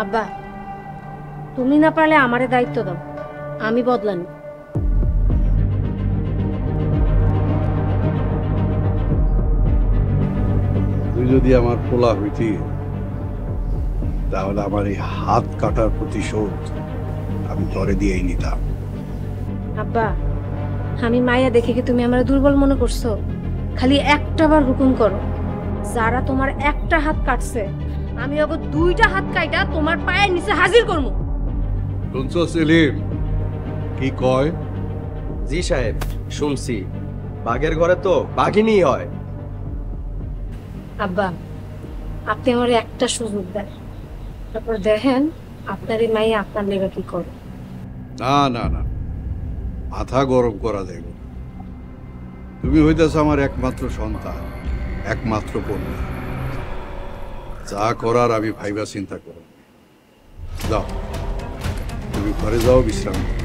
আব্বা, তুমি না পারলে আমারে দায়িত্ব দাও, আমি বদলানি। তুই যদি আমার পোলা হইতি তাহলে আমার এই হাত কাটার প্রতিশোধ আমি তরে দিয়েই নিতাম। আব্বা, আমি মায়া দেখে কি তুমি আমার দুর্বল মনে করছো? খালি একটা বার হুকুম করো, যারা তোমার একটা হাত কাটছে আমি ওকে দুইটা হাত কাইটা তোমার পায়ের নিচে হাজির করবো। শুনছো সেলিম কি কয়? জি সাহেব, শুনছি। বাঘের ঘরে তো বাঘিনী হয়। আব্বা, আপনি আমার একটা সুযোগ দেন, তারপর দেখেন আপনার এই মাইয়া আপনার লেগে কি করে। না না না, মাথা গরম করা যাইব না। তুমি হইতেছ আমার একমাত্র সন্তান, একমাত্র কন্যা। যা করার আমি ভাইবা চিন্তা করো। যাও, তুমি ঘরে যাও, বিশ্রাম নাও।